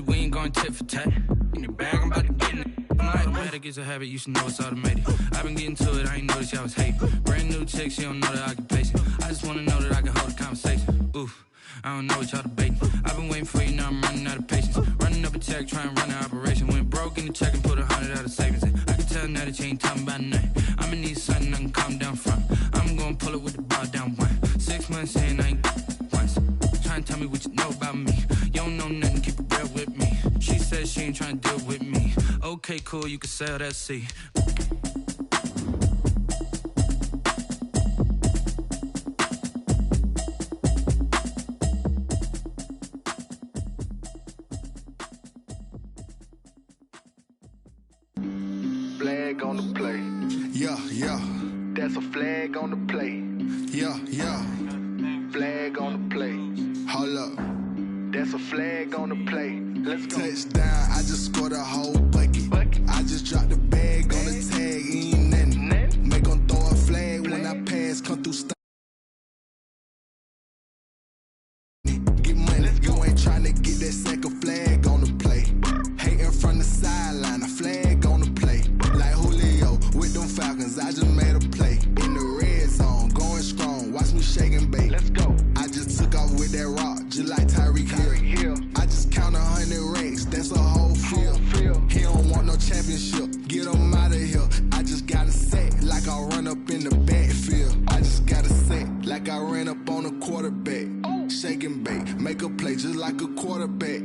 We ain't going tit for tat. In your bag, I'm about to get in it. Automatic is a habit, you should know it's automated. I've been getting to it, I ain't noticed y'all was hating. Brand new chick, she don't know the occupation. I just wanna know that I can hold a conversation. Oof, I don't know what y'all debating. I've been waiting for you, now I'm running out of patience. Running up a check, trying to run an operation. Went broke in the check and put 100 out of savings in. I can tell now that you ain't talking about nothing. I'ma need something I can calm down from. I'm gonna pull it with the bar down one. 6 months in, I ain't once. Trying to tell me what you know about me. You don't know nothing, keep it real with me. She said she ain't trying to deal with me. Okay, cool, you can sell that seat. Flag on the play. Yeah, yeah. That's a flag on the play. Yeah, yeah. Flag on the play. Hold up. That's a flag on the play. Let's go. Touchdown, I just scored a whole bucket. I just dropped the bag on the tag, ain't nothing. Make 'em throw a flag when I pass, come through. Get money, you ain't tryna get that second flag on the play. Hating from the sideline, a flag on the play. Like Julio with them Falcons, I just made a play. In the red zone, going strong, watch me shake and bake. Let's go. I just took off with that rock, just like Tyreek Hill. I just count 100 racks, that's a whole field. He don't want no championship, get him out of here. I just got a set, like I run up in the backfield. I just got a set, like I ran up on a quarterback. Shake and bake, make a play just like a quarterback.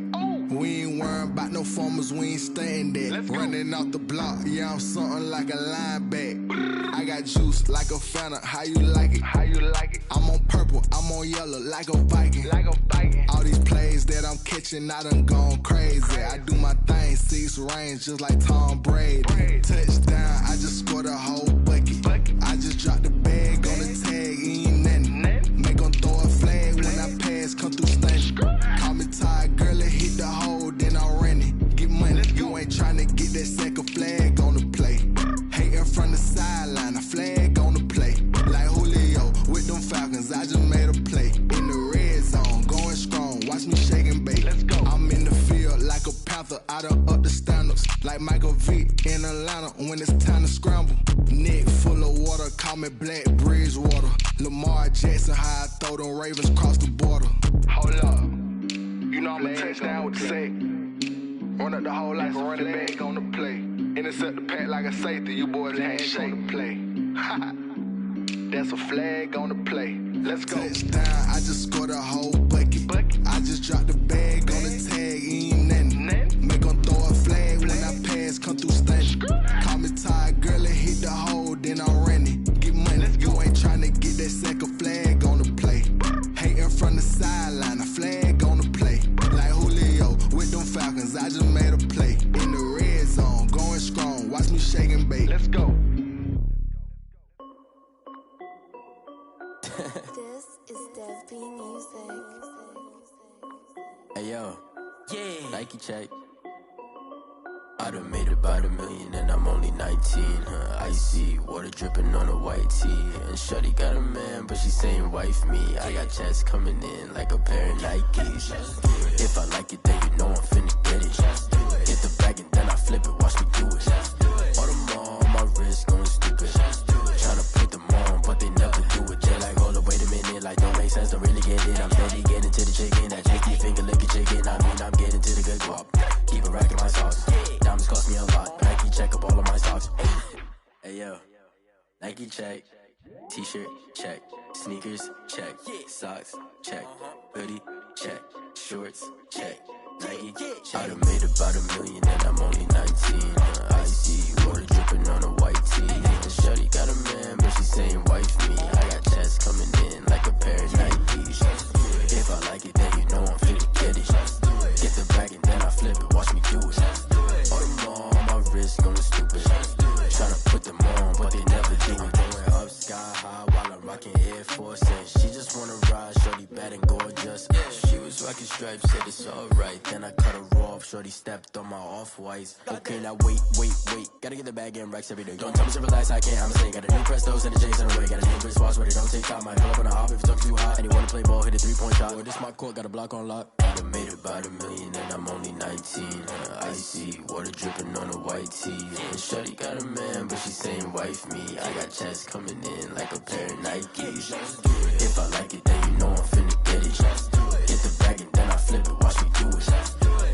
We ain't worrying about no formers, we ain't staying there. Running off the block, yeah, I'm something like a linebacker. I got juice like a Fanta, how you like it? How you like it? I'm on purple, I'm on yellow, like a Viking. Like a Viking. All these plays that I'm catching, I done gone crazy. I do my thing, 6 range, just like Tom Brady. Touchdown, I just scored a whole bucket. I just dropped the bag on the tag, ain't nothing. Make 'em throw a flag when I pass, come through stunning. Call me tired, girl, it hit the hole, then I ran it. Get money, you ain't tryna get that second flag on the play. Hating from the sideline, a flag on the play. Like Julio with them Falcons, I just made a play. In the red zone, going strong, watch me shake and bake. Let's go. I'm in the field like a Panther, I done up the standards. Like Michael Vick in Atlanta when it's time to scramble. Neck full of water, call me Black Bridgewater. Lamar Jackson, how I throw them Ravens across the border. Hold up. You know I'm a touchdown with the sack. Run up the hole like a running back on the play. Intercept the pack like a safety. You boys handshake on the play. That's a flag on the play. Let's go. Touchdown, I just scored a whole bucket. I just dropped the bag on the tag, ain't nothing. Make 'em throw a flag when I pass, come through stunning. Call me tired, girl, it hit the hole, then I ran it. Get money, you ain't tryna get that second flag on the play. Hating from the sideline, a flag on the play. Like Julio with them Falcons, I just made a play. In the red zone, going strong, watch me shake and bake. Let's go. This is Dev B Music. Hey yo, yeah, Nike check. I done made about $1 million and I'm only 19. Icy water dripping on a white tee. And shorty got a man, but she saying wife me. I got checks coming in like a pair of Nikes. If I like it, then you know I'm finna get it. Hit the bag and then I flip it, watch me do it. All them on my wrist going stupid. Tryna put them on, but they never do it. They're like, hold up, wait a minute, like don't make sense, don't really get it. I'm steady getting to the chicken, that chicky finger licking chicken. I mean, I'm getting to the good guap. Keep it racking my sauce. Diamonds cost me a lot. Nike check up all of my socks. Hey yo, Nike check. T-shirt check. Sneakers check. Socks check. Hoodie check. Shorts check. Nike I done made about $1 million and I'm only 19. Icy water dripping on a white tee. And shorty got a man, but she saying wife me. I got checks coming in like a pair of Nikes. If I like it, then you know I'm finna get it. Get the bag and then I flip it, watch me do it. All them on my wrist going stupid. Tryna put them on, but they never do it. Going up sky high while I'm rocking Air Force. And she just wanna ride, shorty bad and gorgeous. She was rocking stripes, said it's alright. Then I cut her off off. Shorty stepped on my off-whites. Okay, now wait. Gotta get the bag and racks every day. Don't tell me to relax, I can't, I'ma say. Got a new Prestos and the J's in the way. Got a new Chris Watch, but it don't take time. I pull up on the hop if it's talking too hot. And you wanna play ball, hit a 3-point shot. Or this my court, got a block on lock. I done made about $1 million and I'm only 19. Icy, water dripping on a white tee. And shorty got a man, but she saying wife me. I got checks coming in like a pair of Nikes. If I like it, then you know I'm finna get it. Get the bag and then I flip it, watch me do it.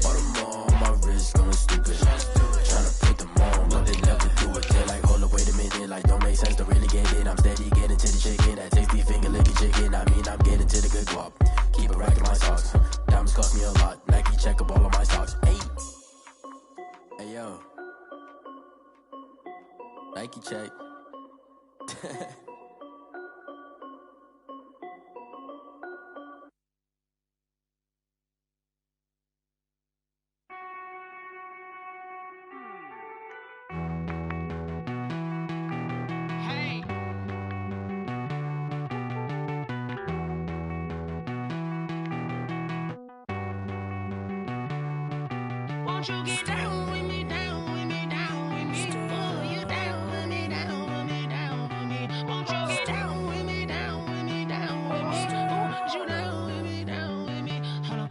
All them on my wrist going stupid. Tryna put them on, but they never do it. They're like, hold up, wait a minute, like don't make sense to really get in. I'm steady getting to the chicken, that tasty finger licking chicken. I mean, I'm getting to the good guap. Keep a rack in my socks. Diamonds cost me a lot. Nike check up all of my stocks. Hey yo, Nike check. Won't you get down with me, down with me, down with me? Oh, you down with me, down with me, down with me. Won't you get down with me, down with me, down with me? Oh, you down with me, down with me? Hold on.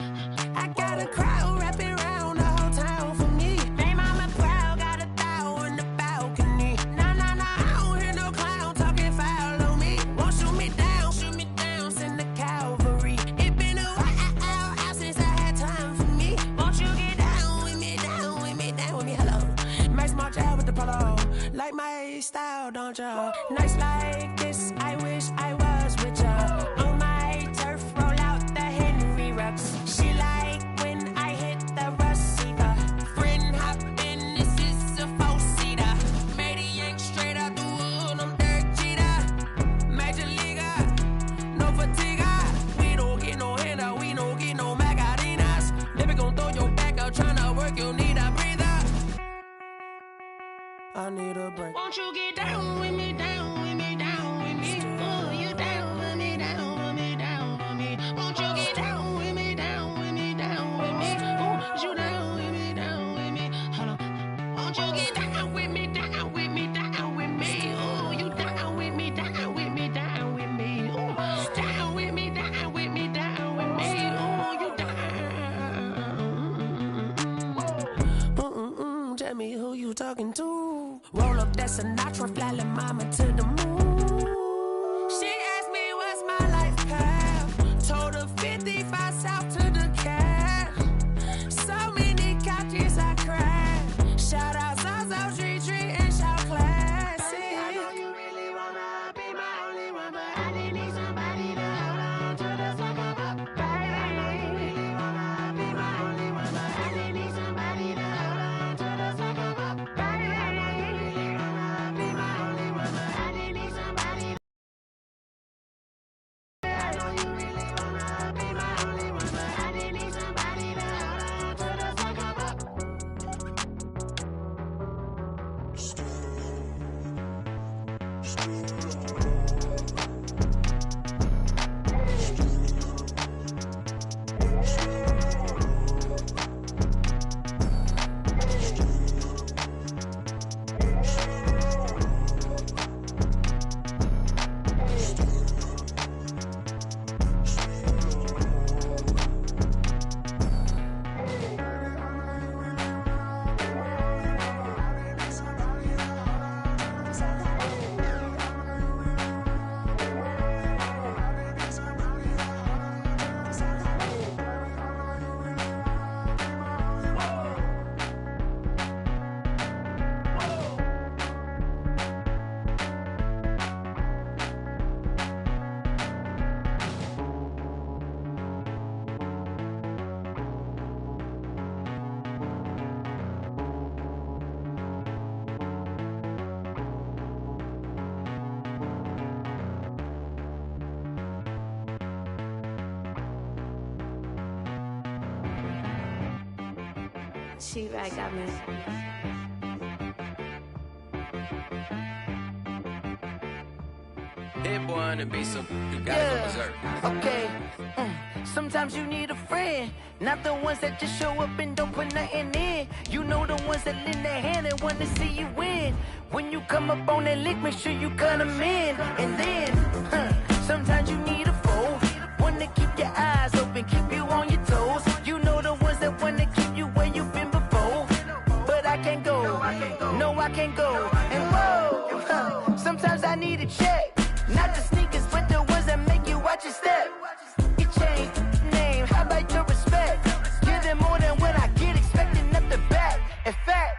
I got a crowd wrapping around the whole town for me. Hey, mama proud, got a thou on the balcony. Nah, I don't hear no clown talking foul on me. Won't shoot me down, send the cavalry. It been a while since I had time for me. Won't you get down with me, down with me, down with me? Hello. Max March out with the polo. Like my style, don't ya? Nights like this, I wish I was with ya. On my turf, roll out the Henry Rux. She like when I hit the receiver. Friend hop in, this is a four-seater. Made a yank straight out the wood, I'm Derek Jeter. Major leaguer, no fatigue. We don't get no handout, we don't get no Macarinas. Never gon' throw your back out, tryna work, you need a breather. I need a break. Won't you get down with me, down with me, down with me? Oh, you down with me, down with me, down with me. Won't you get down with me, down with me, down with me? Oh, you down with me, down with me? Hold on. Won't you get down with me, down with me, down with me? Oh, you down with me, down with me, down with me? Oh, down with me, down with me, down with me? Oh, you down. Tell me who you talking to. Roll up that Sinatra, fly la mama to the moon. She asked me what's my life path. Told her 55 south to the cat. So many couches I cried. Shout out Zazo, Tree, and shout classic. I know you really wanna be my only one, but I didn't need somebody to hold on to the sucker up. Baby, I know you really wanna be my only one, but I didn't need somebody to hold on to the sucker up. Baby, I know you really wanna be my only one, but I didn't need somebody. I know you really wanna be my only one, but I didn't need somebody to hold on to the sucker up. She right got me. Hit boy on the beat, so you gotta go berserk. Okay. Sometimes you need a friend, not the ones that just show up and don't put nothing was a lend a hand and want to see you win. When you come up on that lick, make sure you cut them in. And then, sometimes you need a foe. One to keep your eyes open, keep you on your toes. You know the ones that want to keep you where you've been before. But I can't go, no I can't go. And whoa, sometimes I need a check. Not the sneakers, but the ones that make you watch your step. You change name, how about your respect? Give them more than when I get expecting up the back. In fact,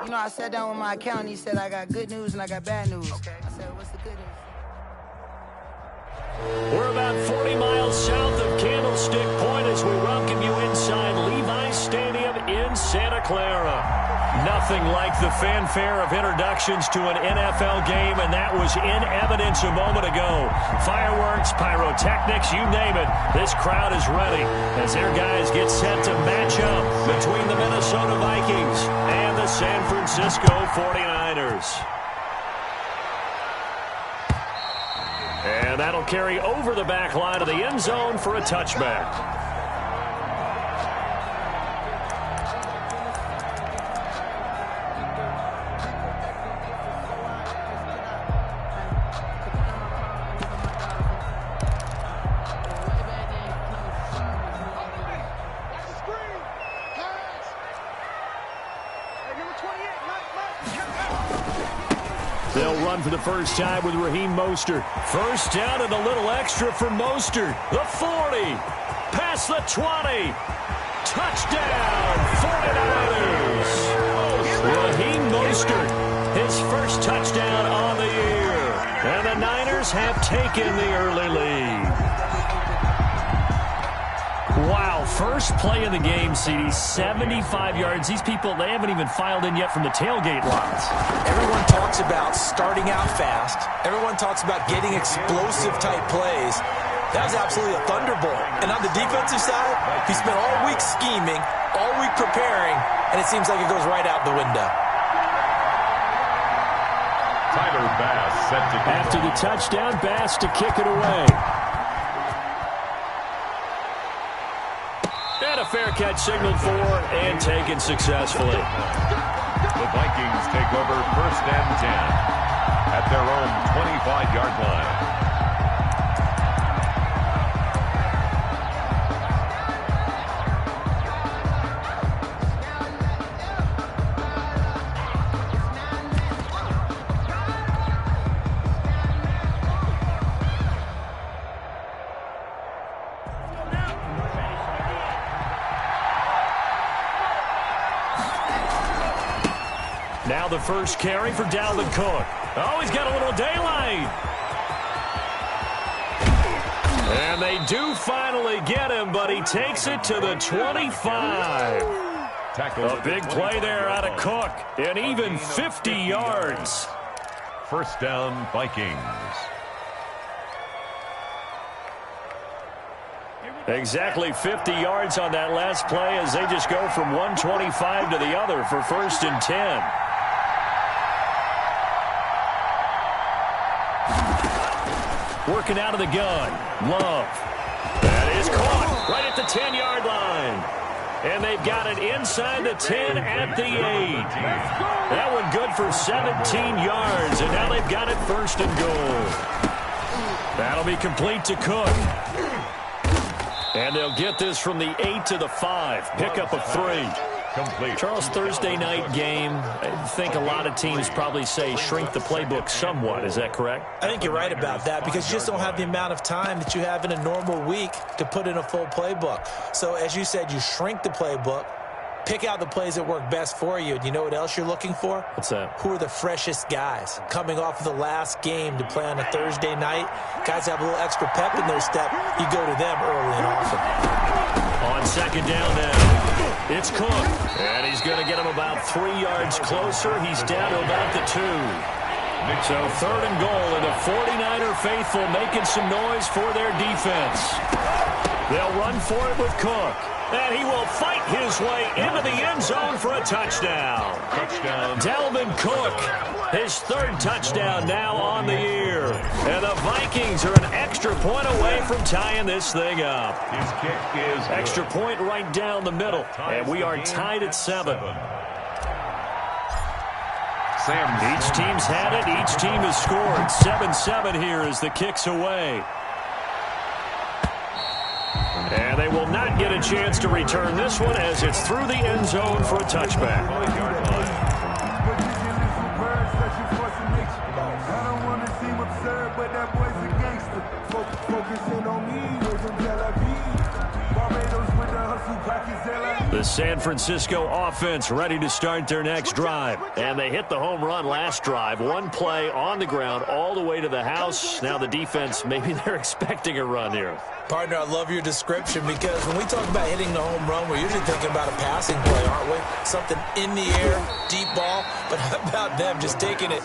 you know, I sat down with my accountant, he said I got good news and I got bad news. I said, what's the good news? We're about 40 miles south of Candlestick Point as we welcome you inside Levi's Stadium in Santa Clara. Nothing like the fanfare of introductions to an NFL game, and that was in evidence a moment ago. Fireworks, pyrotechnics, you name it. This crowd is ready as their guys get set to match up between the Minnesota Vikings and the San Francisco 49ers. And that'll carry over the back line of the end zone for a touchback. They'll run for the first time with Raheem Mostert. First down and a little extra for Mostert. The 40. Past the 20. Touchdown, 49ers. Raheem Mostert, his first touchdown on the year. And the Niners have taken the early lead. Wow, first play of the game, CD, 75 yards. These people, they haven't even filed in yet from the tailgate lines. Everyone talks about starting out fast. Everyone talks about getting explosive-type plays. That was absolutely a thunderbolt. And on the defensive side, he spent all week scheming, all week preparing, and it seems like it goes right out the window. Tyler Bass set to kick. After the touchdown, Bass to kick it away. And a fair catch signaled for and taken successfully. The Vikings take over 1st and 10 at their own 25-yard line. Now the first carry for Dalvin Cook. Oh, he's got a little daylight. And they do finally get him, but he takes it to the 25. A big play there out of Cook, and even 50 yards. First down, Vikings. Exactly 50 yards on that last play as they just go from 125 to the other for 1st and 10. Working out of the gun. Love. That is caught right at the 10-yard line. And they've got it inside the 10 at the 8. That one good for 17 yards. And now they've got it 1st and goal. That'll be complete to Cook. And they'll get this from the 8 to the 5. Pickup of 3. Complete. Charles, Thursday night game, I think a lot of teams probably say shrink the playbook somewhat. Is that correct? I think you're right about that because you just don't have the amount of time that you have in a normal week to put in a full playbook. So, as you said, you shrink the playbook, pick out the plays that work best for you. And you know what else you're looking for? What's that? Who are the freshest guys? Coming off of the last game to play on a Thursday night, guys have a little extra pep in their step. You go to them early and often. On 2nd down now. It's Cook, and he's going to get him about 3 yards closer. He's down to about the 2. So 3rd and goal, and the 49er faithful making some noise for their defense. They'll run for it with Cook, and he will fight his way into the end zone for a touchdown. Touchdown. Dalvin Cook, his 3rd touchdown now on the year. And the Vikings are an extra point away from tying this thing up. His kick is extra point right down the middle, and we are tied at 7. Sam. Each team's had it. Each team has scored. 7-7 here as the kick's away. And they will not get a chance to return this one as it's through the end zone for a touchback. The San Francisco offense ready to start their next drive. And they hit the home run last drive. One play on the ground all the way to the house. Now the defense, maybe they're expecting a run here. Partner, I love your description because when we talk about hitting the home run, we're usually thinking about a passing play, aren't we? Something in the air, deep ball. But how about them just taking it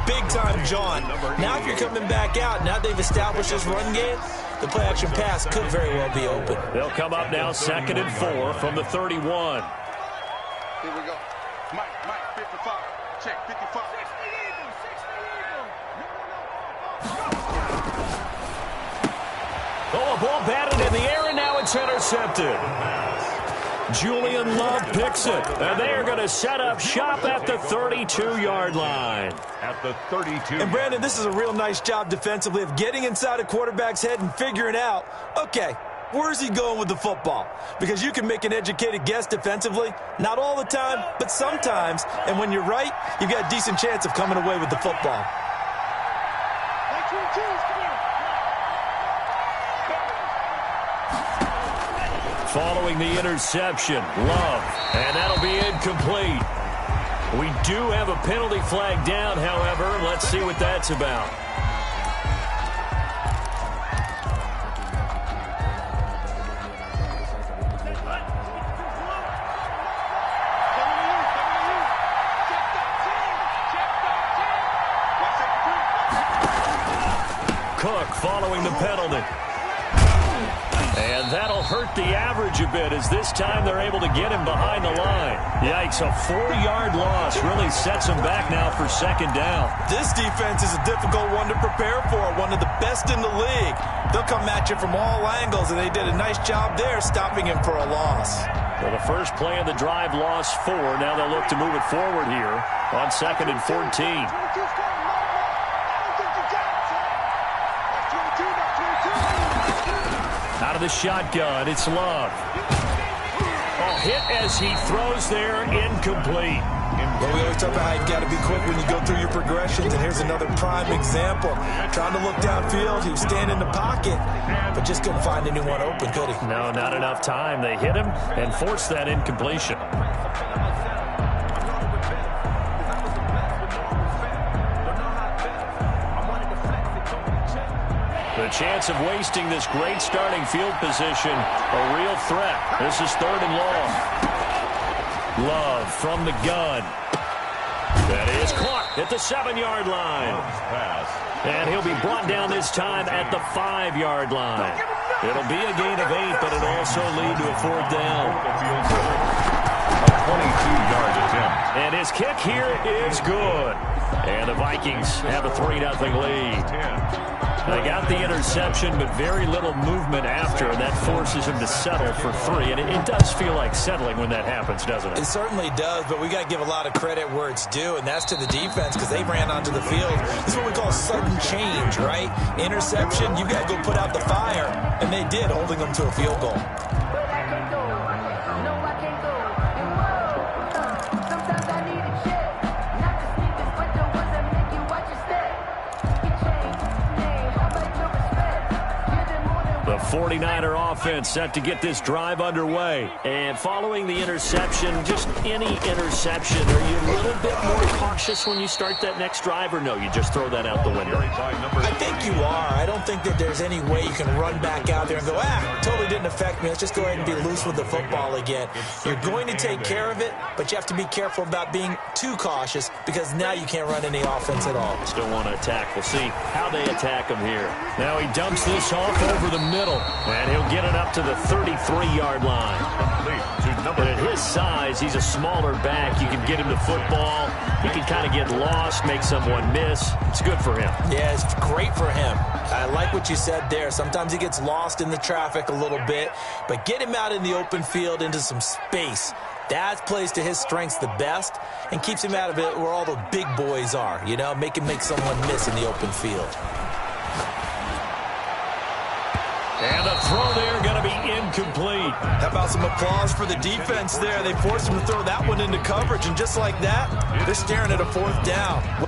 big time, John? Now if you're coming back out, now they've established this run game, the play-action pass could very well be open. They'll come up now 2nd and 4 from the 31. Here we go. Mike, 55. Check, 55. Oh, a ball batted in the air, and now it's intercepted. Julian Love picks it, and they are going to set up shop at the 32-yard line. At the 32. And, Brandon, this is a real nice job defensively of getting inside a quarterback's head and figuring out, okay, where's he going with the football? Because you can make an educated guess defensively. Not all the time, but sometimes. And when you're right, you've got a decent chance of coming away with the football. Following the interception, Love, and that'll be incomplete. We do have a penalty flag down, however. Let's see what that's about. Cook following the penalty. And that'll hurt the average a bit as this time they're able to get him behind the line. Yikes, a 4-yard loss really sets him back now for 2nd down. This defense is a difficult one to prepare for, one of the best in the league. They'll come at you from all angles, and they did a nice job there stopping him for a loss. Well, the first play of the drive lost 4. Now they'll look to move it forward here on 2nd and 14. Out of the shotgun, it's Love. Oh, hit as he throws there, incomplete. Well, we always talk about how you've got to be quick when you go through your progressions, and here's another prime example. Trying to look downfield, he was standing in the pocket, but just couldn't find anyone open, could he? No, not enough time. They hit him and forced that incompletion. The chance of wasting this great starting field position, a real threat. This is 3rd and long. Love from the gun. That is caught at the 7-yard line. And he'll be brought down this time at the 5-yard line. It'll be a gain of 8, but it'll also lead to a 4th down. A 22-yard attempt. And his kick here is good. And the Vikings have a 3-0 lead. They got the interception, but very little movement after. That forces him to settle for 3. And it does feel like settling when that happens, doesn't it? It certainly does, but we got to give a lot of credit where it's due, and that's to the defense because they ran onto the field. This is what we call sudden change, right? Interception, you got to go put out the fire, and they did, holding them to a field goal. The 49er offense set to get this drive underway. And following the interception, just any interception, are you a little bit more cautious when you start that next drive, or no, you just throw that out the window? I think you are. I don't think that there's any way you can run back out there and go, totally didn't affect me. Let's just go ahead and be loose with the football again. You're going to take care of it, but you have to be careful about being too cautious because now you can't run any offense at all. Still want to attack. We'll see how they attack him here. Now he dumps this off over the middle, and he'll get it up to the 33-yard line. But at his size, he's a smaller back. You can get him the football. He can kind of get lost, make someone miss. It's good for him. Yeah, it's great for him. I like what you said there. Sometimes he gets lost in the traffic a little bit, but get him out in the open field into some space. That plays to his strengths the best and keeps him out of it where all the big boys are, you know, make someone miss in the open field. And the throw there going to be incomplete. How about some applause for the defense there? They forced him to throw that one into coverage, and just like that, they're staring at a 4th down.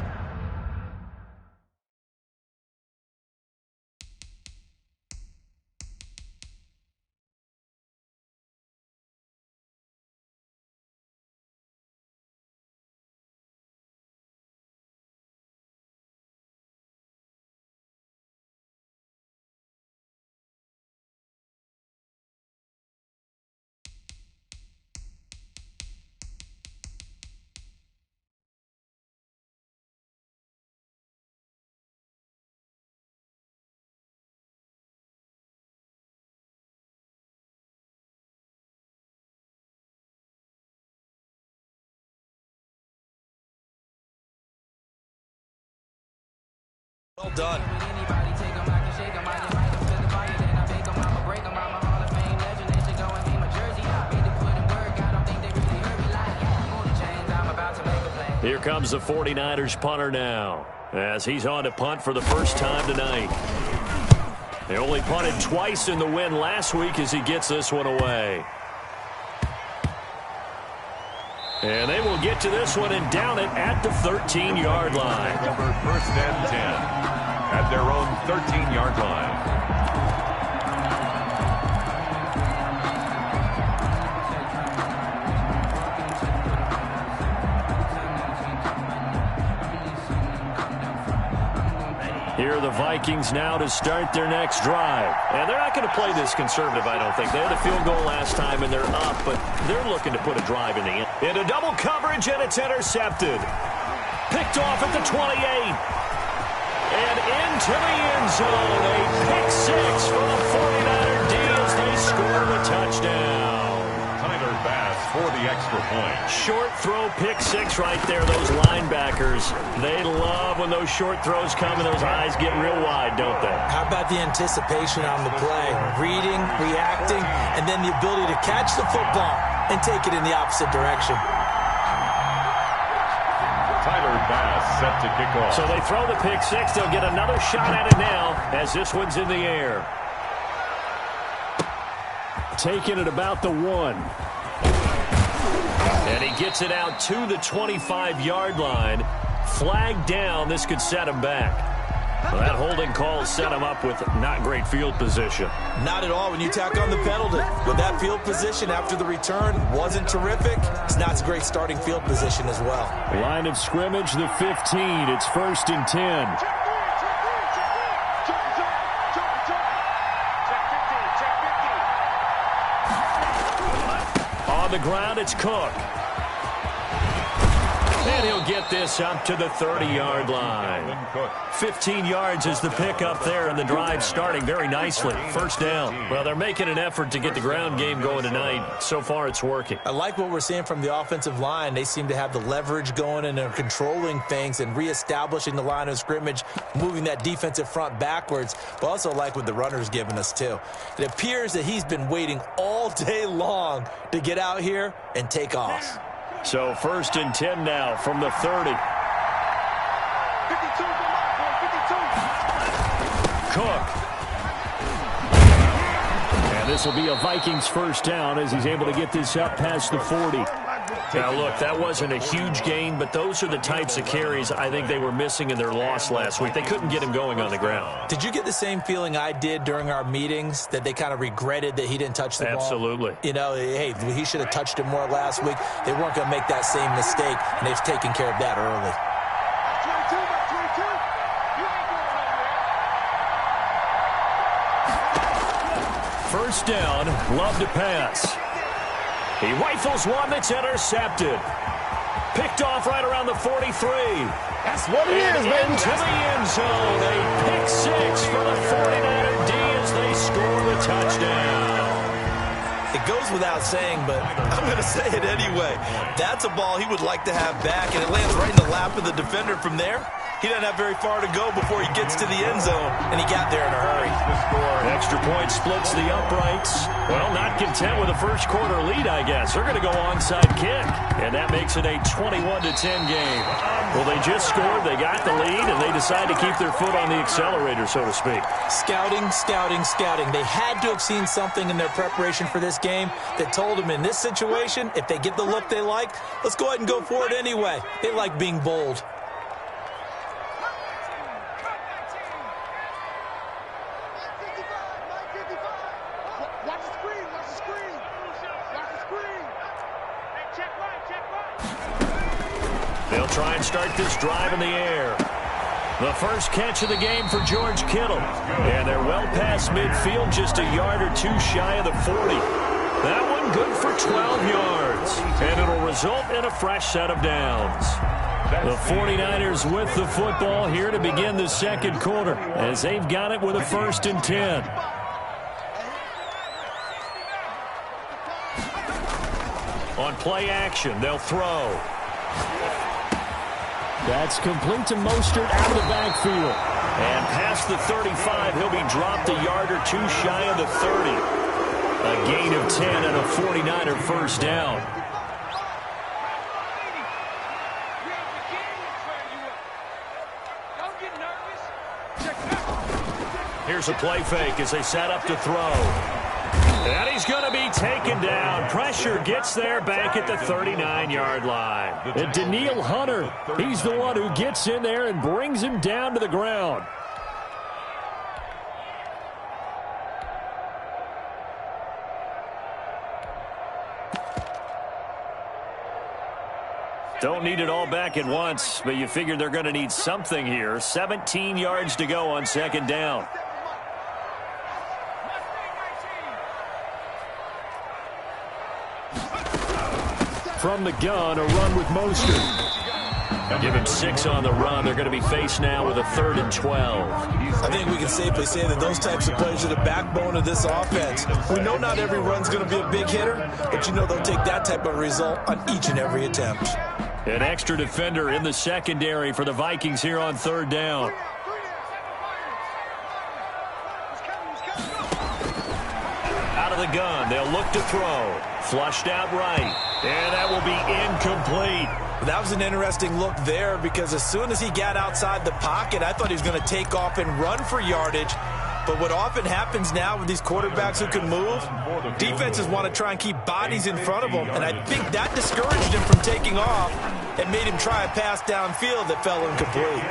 Well done. Here comes the 49ers punter now, as he's on to punt for the first time tonight. They only punted twice in the win last week as he gets this one away. And they will get to this one and down it at the 13-yard line. Over 1st and 10 at their own 13-yard line. Here are the Vikings now to start their next drive. And they're not going to play this conservative, I don't think. They had a field goal last time, and they're up, but they're looking to put a drive in the end. Into double coverage, and it's intercepted. Picked off at the 28. And into the end zone. A pick 6 for the 49er D as they score a touchdown. For the extra point. Short throw, pick 6 right there. Those linebackers, they love when those short throws come and those eyes get real wide, don't they? How about the anticipation on the play? Reading, reacting, and then the ability to catch the football and take it in the opposite direction. Tyler Bass set to kick off. So they throw the pick 6. They'll get another shot at it now as this one's in the air. Taking it about the 1. And he gets it out to the 25-yard line. Flag down. This could set him back. Well, that holding call set him up with not great field position. Not at all when you tack on the penalty. But that field position after the return wasn't terrific. It's not a great starting field position as well. Line of scrimmage, the 15. It's 1st and 10. On the ground, it's Cook. And he'll get this up to the 30-yard line. 15 yards is the pickup there, and the drive starting very nicely. 1st down. Well, they're making an effort to get the ground game going tonight. So far, it's working. I like what we're seeing from the offensive line. They seem to have the leverage going, and they're controlling things and reestablishing the line of scrimmage, moving that defensive front backwards. But also like what the runner's giving us, too. It appears that he's been waiting all day long to get out here and take off. So 1st and 10 now from the 30. 52. Cook. And this will be a Vikings 1st down as he's able to get this up past the 40. Now, look, that wasn't a huge gain, but those are the types of carries I think they were missing in their loss last week. They couldn't get him going on the ground. Did you get the same feeling I did during our meetings, that they kind of regretted that he didn't touch the ball? Absolutely. You know, hey, he should have touched it more last week. They weren't going to make that same mistake, and they've taken care of that early. First down, Love to pass. He rifles one that's intercepted. Picked off right around the 43. That's what it is, baby. Into the end zone. A pick 6 for the 49er D as they score the touchdown. It goes without saying, but I'm going to say it anyway. That's a ball he would like to have back, and it lands right in the lap of the defender from there. he doesn't have very far to go before he gets to the end zone, and he got there in a hurry. Extra point splits the uprights. Well, not content with a first quarter lead, I guess. They're going to go onside kick, and that makes it a 21-10 game. Well, they just scored, they got the lead, and they decide to keep their foot on the accelerator, so to speak. Scouting, scouting, scouting. They had to have seen something in their preparation for this game that told them in this situation, if they get the look they like, let's go ahead and go for it anyway. They like being bold. They'll try and start this drive in the air. The first catch of the game for George Kittle. And they're well past midfield, just a yard or two shy of the 40. That one good for 12 yards. And it'll result in a fresh set of downs. The 49ers with the football here to begin the second quarter, as they've got it with a 1st and 10. On play action, they'll throw. That's complete to Mostert out of the backfield. And past the 35, he'll be dropped a yard or two shy of the 30. A gain of 10 and a 49er first down. Here's a play fake as they set up to throw. And he's going to be taken down. Pressure gets there back at the 39-yard line. And Daniil Hunter, he's the one who gets in there and brings him down to the ground. Don't need it all back at once, but you figure they're going to need something here. 17 yards to go on 2nd down. From the gun, a run with Mostert. Give him 6 on the run. They're going to be faced now with a 3rd and 12. I think we can safely say that those types of plays are the backbone of this offense. We know not every run's going to be a big hitter, but you know they'll take that type of result on each and every attempt. An extra defender in the secondary for the Vikings here on 3rd down. Out of the gun, they'll look to throw. Flushed out right. And that will be incomplete. That was an interesting look there because as soon as he got outside the pocket, I thought he was going to take off and run for yardage. But what often happens now with these quarterbacks who can move, defenses want to try and keep bodies in front of them. And I think that discouraged him from taking off and made him try a pass downfield that fell incomplete.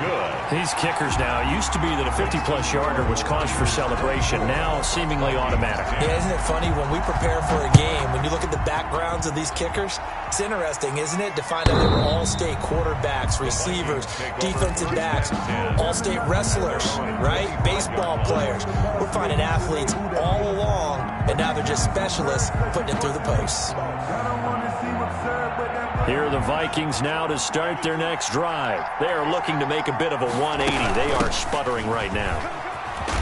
Good. These kickers now, it used to be that a 50-plus yarder was cause for celebration, now seemingly automatic. Yeah, isn't it funny when we prepare for a game, when you look at the backgrounds of these kickers, it's interesting, isn't it, to find out they were all-state quarterbacks, receivers, defensive backs, all-state wrestlers, right? Baseball players. We're finding athletes all along, and now they're just specialists putting it through the posts. Here are the Vikings now to start their next drive. They are looking to make a bit of a 180. They are sputtering right now.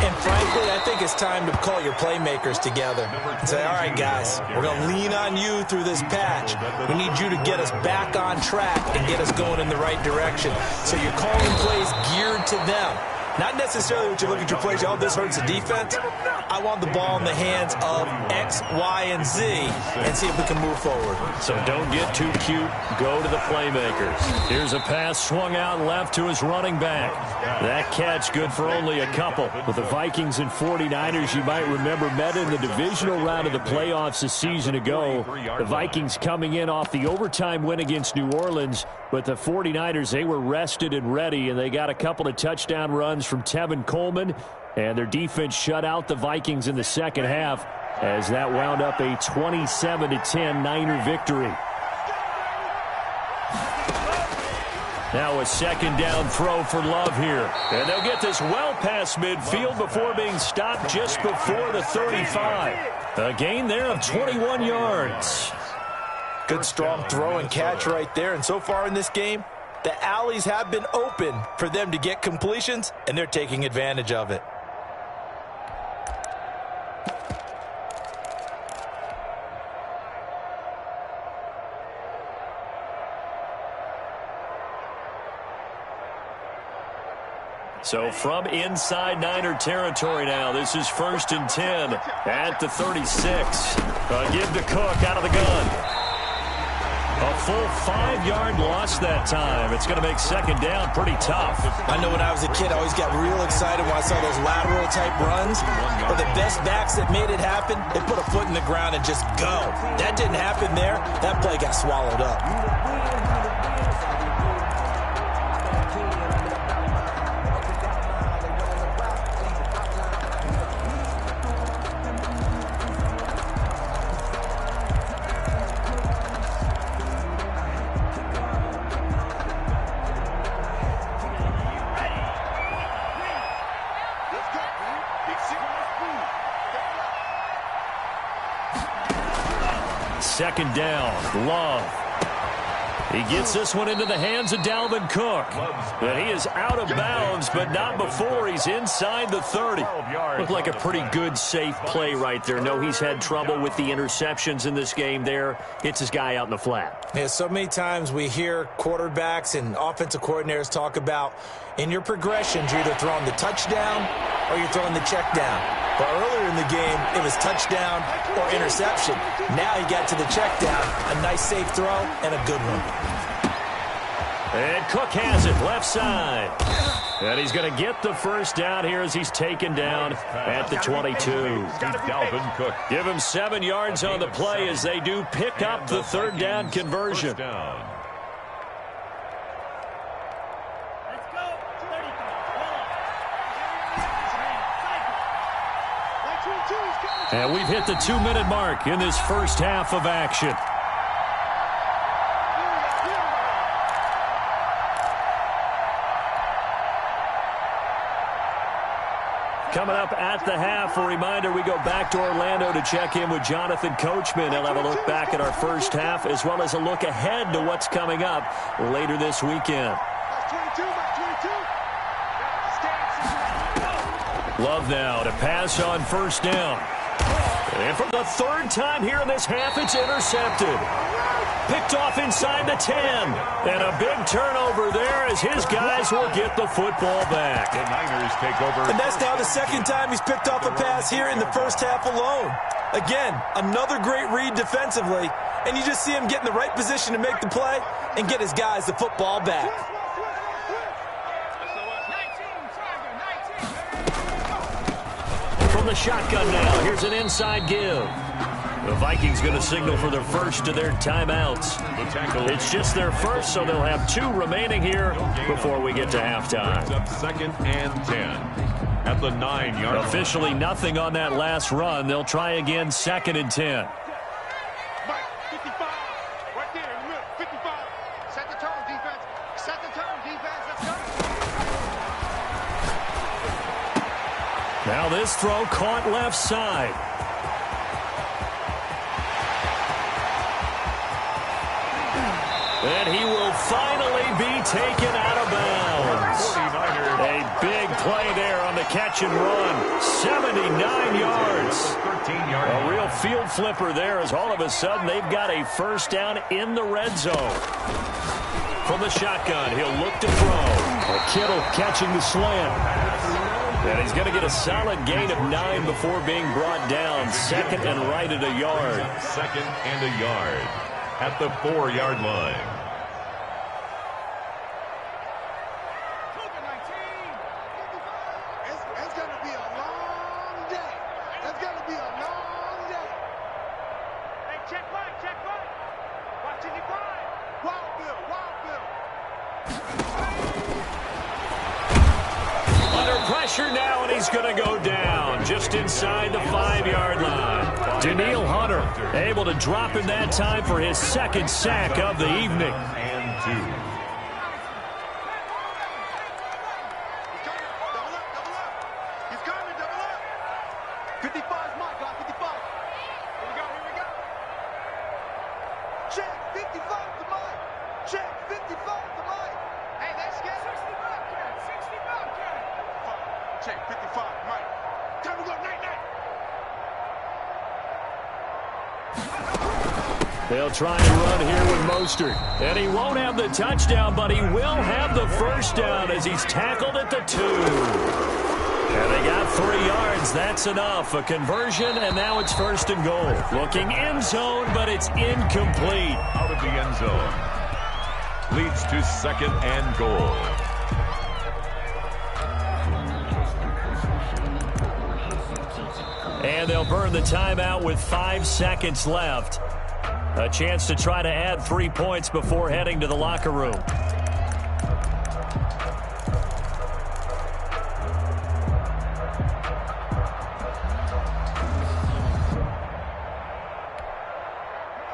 And frankly, I think it's time to call your playmakers together and say, all right, guys, we're going to lean on you through this patch. We need you to get us back on track and get us going in the right direction. So you're calling plays geared to them. Not necessarily what you look at your plays, oh, this hurts the defense. I want the ball in the hands of X, Y, and Z and see if we can move forward. So don't get too cute. Go to the playmakers. Here's a pass swung out left to his running back. That catch good for only a couple. With the Vikings and 49ers, you might remember, met in the divisional round of the playoffs a season ago. The Vikings coming in off the overtime win against New Orleans. But the 49ers, they were rested and ready, and they got a couple of touchdown runs from Tevin Coleman, and their defense shut out the Vikings in the second half as that wound up a 27-10 Niner victory. Now a 2nd down throw for Love here. And they'll get this well past midfield before being stopped just before the 35. A gain there of 21 yards. Good strong throw and catch right there. And so far in this game, the alleys have been open for them to get completions, and they're taking advantage of it. So from inside Niner territory now, this is 1st and 10 at the 36. Give to Cook out of the gun. A full 5-yard loss that time. It's going to make second down pretty tough. I know when I was a kid, I always got real excited when I saw those lateral-type runs. But the best backs that made it happen, they put a foot in the ground and just go. That didn't happen there. That play got swallowed up. Second down, Love. He gets this one into the hands of Dalvin Cook. But he is out of bounds, but not before he's inside the 30. Looked like a pretty good, safe play right there. No, he's had trouble with the interceptions in this game there. Hits his guy out in the flat. Yeah, so many times we hear quarterbacks and offensive coordinators talk about in your progressions, you're either throwing the touchdown or you're throwing the check down. But earlier in the game, it was touchdown or interception. Now he got to the check down. A nice safe throw and a good one. And Cook has it left side. And he's going to get the first down here as he's taken down at the 22. Dalvin Cook. Give him 7 yards on the play as they do pick up the third down conversion. And we've hit the 2-minute mark in this first half of action. Coming up at the half, a reminder, we go back to Orlando to check in with Jonathan Coachman. He'll have a look back at our first half as well as a look ahead to what's coming up later this weekend. Love now to pass on first down. And for the third time here in this half, it's intercepted. Picked off inside the 10. And a big turnover there as his guys will get the football back. The Niners take over. And that's now the second time he's picked off a pass here in the first half alone. Again, another great read defensively. And you just see him get in the right position to make the play and get his guys the football back. From the shotgun now, here's an inside give. The Vikings going to signal for their first of their timeouts. It's just their first, so they'll have 2 remaining here before we get to halftime. Up 2nd and 10 at the 9-yard line. Officially nothing on that last run. They'll try again 2nd and 10. Now this throw caught left side. And he will finally be taken out of bounds. A big play there on the catch and run. 79 yards. A real field flipper there as all of a sudden they've got a first down in the red zone. From the shotgun, he'll look to throw. Kittle catching the slant. And he's going to get a solid gain of 9 before being brought down. 2nd and right at a yard. 2nd and a yard at the 4-yard line. It's going to be a long day. It's going to be a long day. Hey, check right. Watching you grind. Wild Bill. Under pressure now, and he's going to go down just inside the 5-yard line. Danielle Hunter able to drop him that time for his 2nd sack of the evening. And 2. They'll try and run here with Mostert. And he won't have the touchdown, but he will have the first down as he's tackled at the 2. And they got 3 yards. That's enough. A conversion, and now it's 1st and goal. Looking end zone, but it's incomplete. Out of the end zone. Leads to 2nd and goal. And they'll burn the timeout with 5 seconds left. A chance to try to add 3 points before heading to the locker room.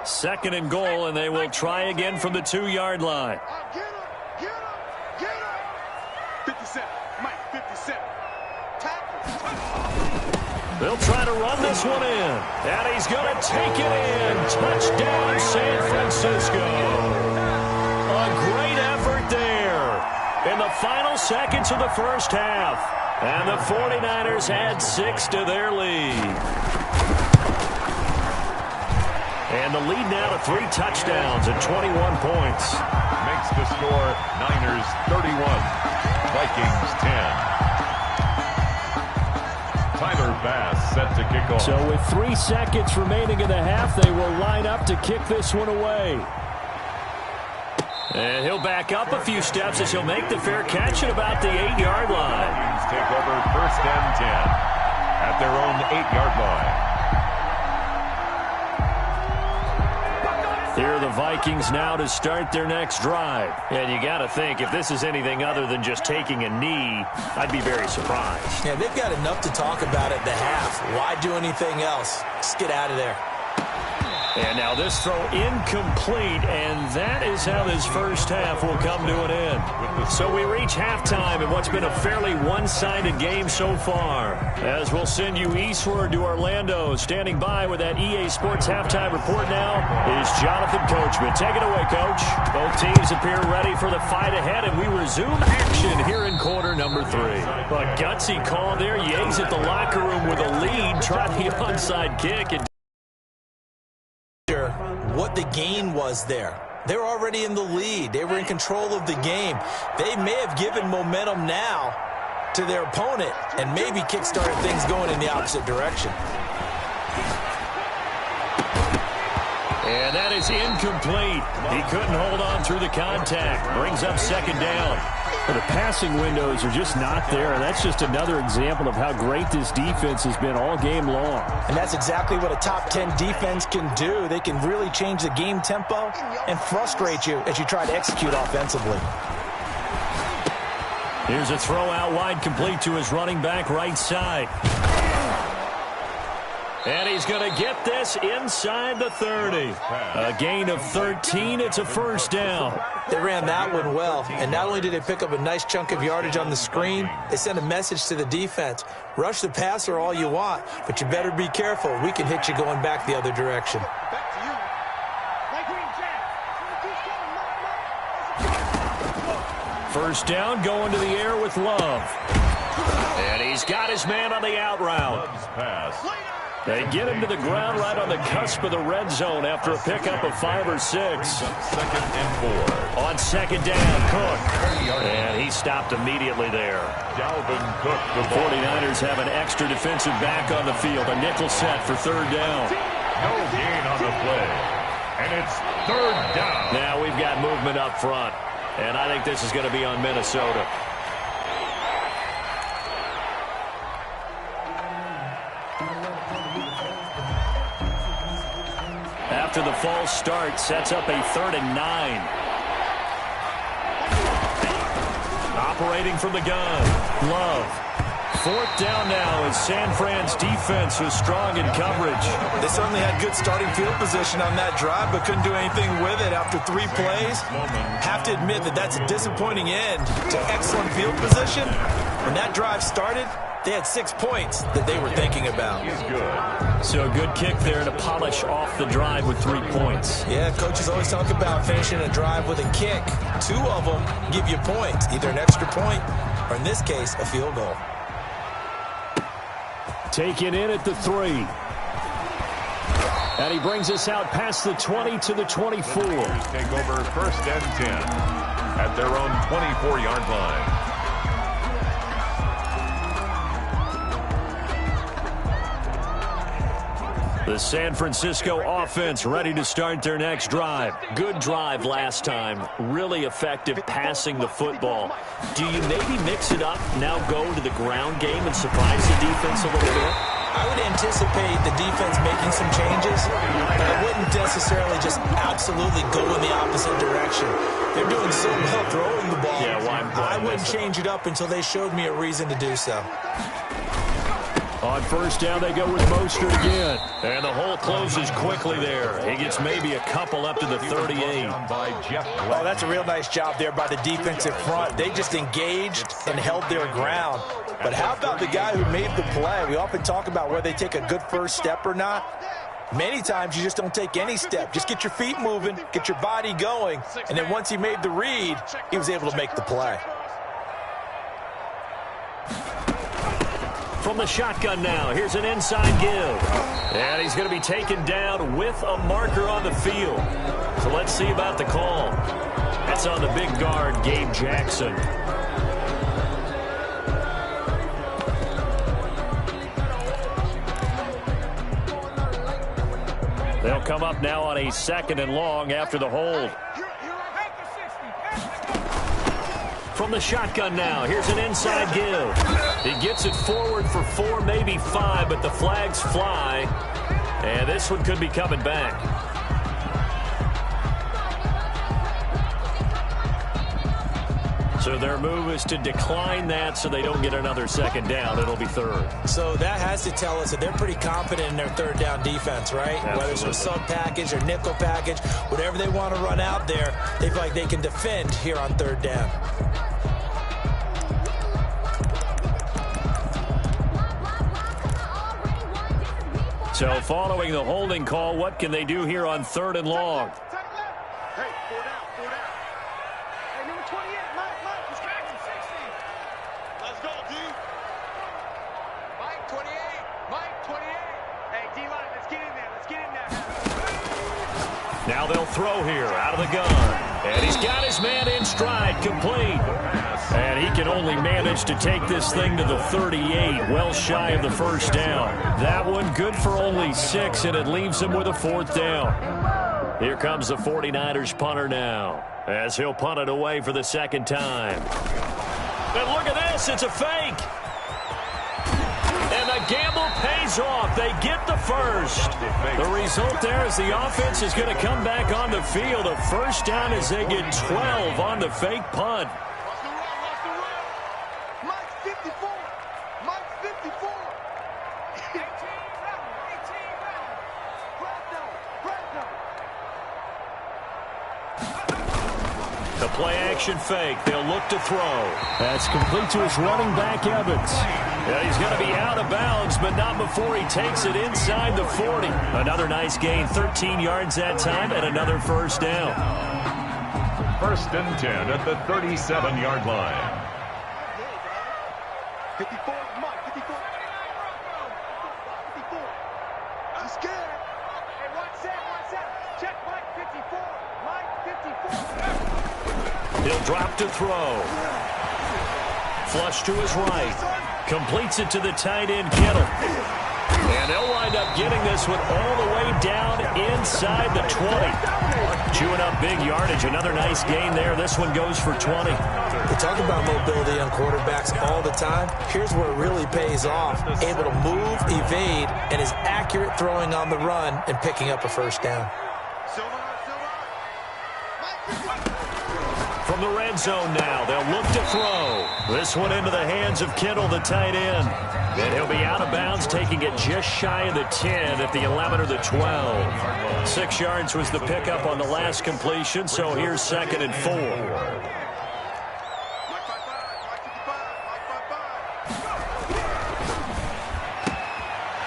Second and goal, and they will try again from the 2-yard line. Get him. 57. Mike, 57. They'll try to run this one in. And he's going to take it in. Touchdown, San Francisco. A great effort there in the final seconds of the first half. And the 49ers add 6 to their lead. And the lead now to 3 touchdowns and 21 points. Makes the score Niners 31, Vikings 10. Tyler Bass set to kick off. So with 3 seconds remaining in the half, they will line up to kick this one away. And he'll back up a few steps as he'll make the fair catch at about the 8-yard line. Vikings take over 1st and 10 at their own 8-yard line. Here are the Vikings now to start their next drive. And you got to think, if this is anything other than just taking a knee, I'd be very surprised. Yeah, they've got enough to talk about at the half. Why do anything else? Just get out of there. And now this throw incomplete, and that is how this first half will come to an end. So we reach halftime in what's been a fairly one-sided game so far. As we'll send you eastward to Orlando. Standing by with that EA Sports halftime report now is Jonathan Coachman. Take it away, Coach. Both teams appear ready for the fight ahead, and we resume action here in quarter number 3. A gutsy call there. Yates at the locker room with a lead. Tried the onside kick and what the gain was there. They were already in the lead. They were in control of the game. They may have given momentum now to their opponent and maybe kickstarted things going in the opposite direction. And that is incomplete. He couldn't hold on through the contact. Brings up 2nd down. Well, the passing windows are just not there. And that's just another example of how great this defense has been all game long. And that's exactly what a top 10 defense can do. They can really change the game tempo and frustrate you as you try to execute offensively. Here's a throw out wide, complete to his running back right side. And he's going to get this inside the 30. A gain of 13. It's a first down. They ran that one well. And not only did they pick up a nice chunk of yardage on the screen, they sent a message to the defense. Rush the passer all you want, but you better be careful. We can hit you going back the other direction. First down, going to the air with Love. And he's got his man on the out route. They get him to the ground right on the cusp of the red zone after a pickup of 5 or 6. 2nd and 4. On 2nd down, Cook. And he stopped immediately there. Dalvin Cook. The 49ers have an extra defensive back on the field. A nickel set for 3rd down. No gain on the play. And it's 3rd down. Now we've got movement up front. And I think this is going to be on Minnesota. After the false start, sets up a 3rd and 9. Operating from the gun. Love. 4th down now as San Fran's defense was strong in coverage. They certainly had good starting field position on that drive, but couldn't do anything with it after 3 plays. Have to admit that that's a disappointing end to excellent field position. When that drive started, they had 6 points that they were thinking about. He's good. So a good kick there to polish off the drive with 3 points. Yeah, coaches always talk about finishing a drive with a kick. 2 of them give you points, either an extra point or, in this case, a field goal. Taken in at the 3. And he brings us out past the 20 to the 24. The Tigers take over 1st and 10 at their own 24-yard line. The San Francisco offense ready to start their next drive. Good drive last time. Really effective passing the football. Do you maybe mix it up, now go to the ground game and surprise the defense a little bit? I would anticipate the defense making some changes, but I wouldn't necessarily just absolutely go in the opposite direction. They're doing so well throwing the ball. Yeah, why I wouldn't change it up until they showed me a reason to do so. On 1st down, they go with Mostert again. And the hole closes quickly there. He gets maybe a couple up to the 38. Oh, that's a real nice job there by the defensive front. They just engaged and held their ground. But how about the guy who made the play? We often talk about whether they take a good first step or not. Many times you just don't take any step. Just get your feet moving, get your body going, and then once he made the read, he was able to make the play. From the shotgun now, here's an inside give. And he's going to be taken down with a marker on the field. So let's see about the call. That's on the big guard, Gabe Jackson. They'll come up now on a 2nd and long after the hold. From the shotgun now, here's an inside give. He gets it forward for 4, maybe 5, but the flags fly. And this one could be coming back. So their move is to decline that so they don't get another 2nd down. It'll be 3rd. So that has to tell us that they're pretty confident in their 3rd down defense, right? Absolutely. Whether it's a sub package or nickel package, whatever they want to run out there, they feel like they can defend here on 3rd down. So following the holding call, what can they do here on 3rd and long? Hey, 4 down. Hey, number 28, Mike, he's catching 60. Let's go, D. Mike, 28. Hey, D-line, let's get in there. Now they'll throw here out of the gun. And he's got his man in stride, complete. And he can only manage to take this thing to the 38, well shy of the 1st down. That one good for only 6, and it leaves him with a 4th down. Here comes the 49ers punter now, as he'll punt it away for the 2nd time. And look at this, it's a fake. And the gamble pays off. They get the 1st. The result there is the offense is going to come back on the field. A 1st down as they get 12 on the fake punt. Mike's 54. The play-action fake. They'll look to throw. That's complete to his running back, Evans. Yeah, he's going to be out of bounds, but not before he takes it inside the 40. Another nice gain, 13 yards that time, and another 1st down. 1st and 10 at the 37-yard line. 54, Mike, 54. I'm scared. Hey, one set. Check Mike, 54. He'll drop to throw. Flush to his right. Completes it to the tight end, Kittle. And they'll wind up getting this one all the way down inside the 20. Chewing up big yardage. Another nice gain there. This one goes for 20. We talk about mobility on quarterbacks all the time. Here's where it really pays off. Able to move, evade, and is accurate throwing on the run and picking up a 1st down. From the red zone now, they'll look to throw. This one into the hands of Kittle, the tight end. And he'll be out of bounds, taking it just shy of the 10 at the 11 or the 12. 6 yards was the pickup on the last completion, so here's 2nd and 4.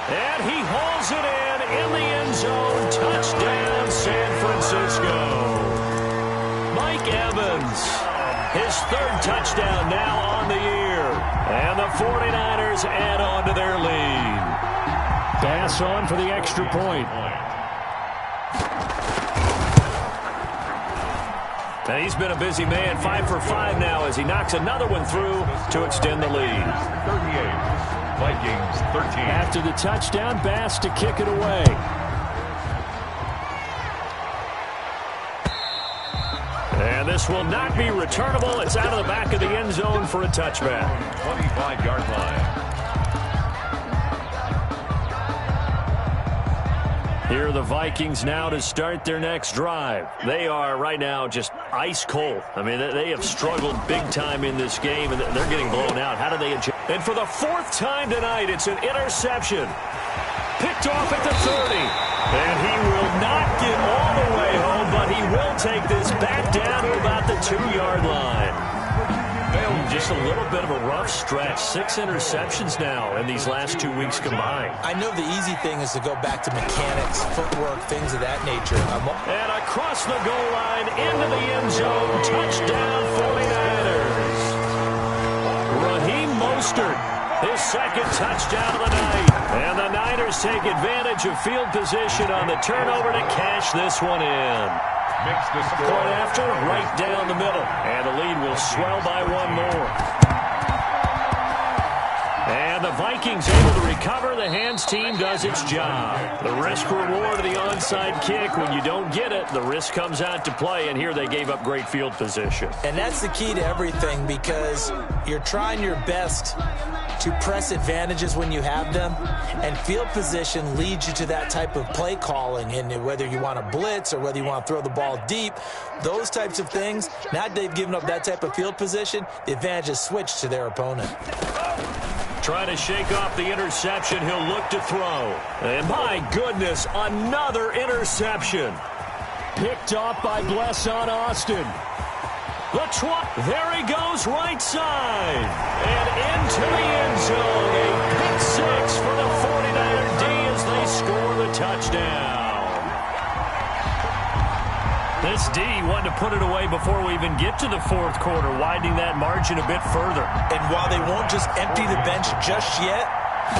And he hauls it in the end zone. Touchdown, San Francisco. Mike Evans, his 3rd touchdown now on the year. And the 49ers add on to their lead. Pass on for the extra point. And he's been a busy man, 5 for 5 now as he knocks another one through to extend the lead. 38, Vikings 13. After the touchdown, Bass to kick it away. And this will not be returnable. It's out of the back of the end zone for a touchback. 25-yard line. Here are the Vikings now to start their next drive. They are right now just ice cold. I mean, they have struggled big time in this game, and they're getting blown out. How do they adjust? And for the 4th time tonight, it's an interception. Picked off at the 30. And he will not get all the way home, but he will take this back down to about the 2-yard line. Just a little bit of a rough stretch. 6 interceptions now in these last 2 weeks combined. I know the easy thing is to go back to mechanics, footwork, things of that nature. And across the goal line, into the end zone, touchdown 49ers. Raheem Mostert, his 2nd touchdown of the night. And the Niners take advantage of field position on the turnover to cash this one in. Point after, right down the middle. And the lead will swell by 1 more. And the Vikings able to recover. The hands team does its job. The risk reward of the onside kick. When you don't get it, the risk comes out to play. And here they gave up great field position. And that's the key to everything, because you're trying your best to press advantages when you have them, and field position leads you to that type of play calling. And whether you want to blitz or whether you want to throw the ball deep, those types of things, now that they've given up that type of field position, the advantage is switched to their opponent. Trying to shake off the interception, he'll look to throw. And my goodness, another interception. Picked off by Blesson Austin. There he goes, right side. And into the end zone. A pick 6 for the 49er D as they score the touchdown. This D wanted to put it away before we even get to the 4th quarter, widening that margin a bit further. And while they won't just empty the bench just yet,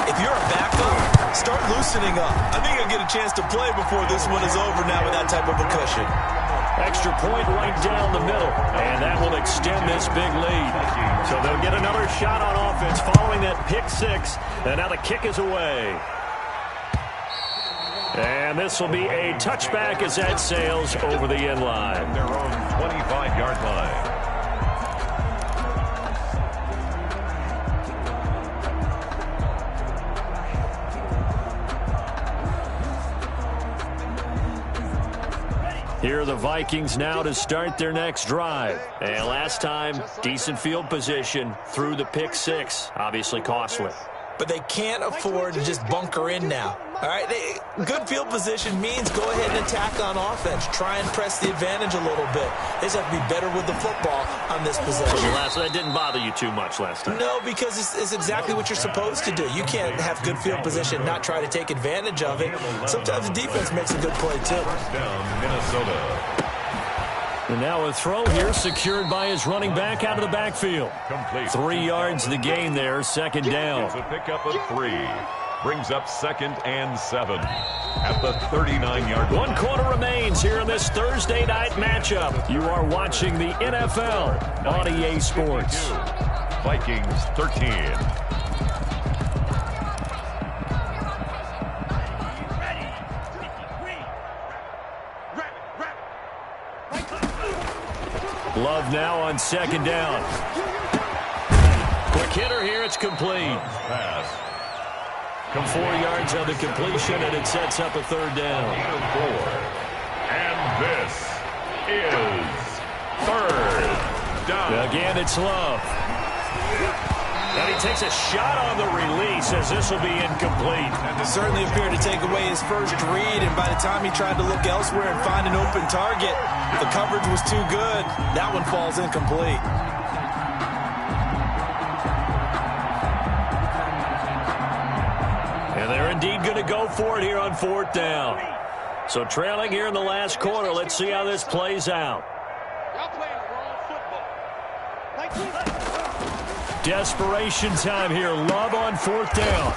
if you're a backup, start loosening up. I think you'll get a chance to play before this one is over now with that type of a cushion. Extra point right down the middle, and that will extend this big lead. So they'll get another shot on offense following that pick 6, and now the kick is away. And this will be a touchback as that sails over the end line. Their own 25-yard line. Here are the Vikings now to start their next drive. And last time, decent field position through the pick 6. Obviously costly. But they can't afford to just bunker in now. All right, good field position means go ahead and attack on offense. Try and press the advantage a little bit. They just have to be better with the football on this possession. So that didn't bother you too much last time? No, because it's exactly what you're supposed to do. You can't have good field position, not try to take advantage of it. Sometimes the defense makes a good play, too. Down Minnesota. And now a throw here secured by his running back out of the backfield. Complete. 3 yards the gain there, 2nd down. It's a pickup of 3. Brings up 2nd and 7 at the 39-yard line. 1 quarter remains here in this Thursday night matchup. You are watching the NFL on EA Sports. Vikings 13. Love now on 2nd down. Quick hitter here, it's complete. Pass. 4 yards on the completion, and it sets up a 3rd down. And this is 3rd down. Again, it's Love. And he takes a shot on the release as this will be incomplete. And it certainly appeared to take away his first read, and by the time he tried to look elsewhere and find an open target, the coverage was too good. That one falls incomplete. And they're indeed going to go for it here on 4th down. So trailing here in the last quarter, let's see how this plays out. Desperation time here. Love on 4th down.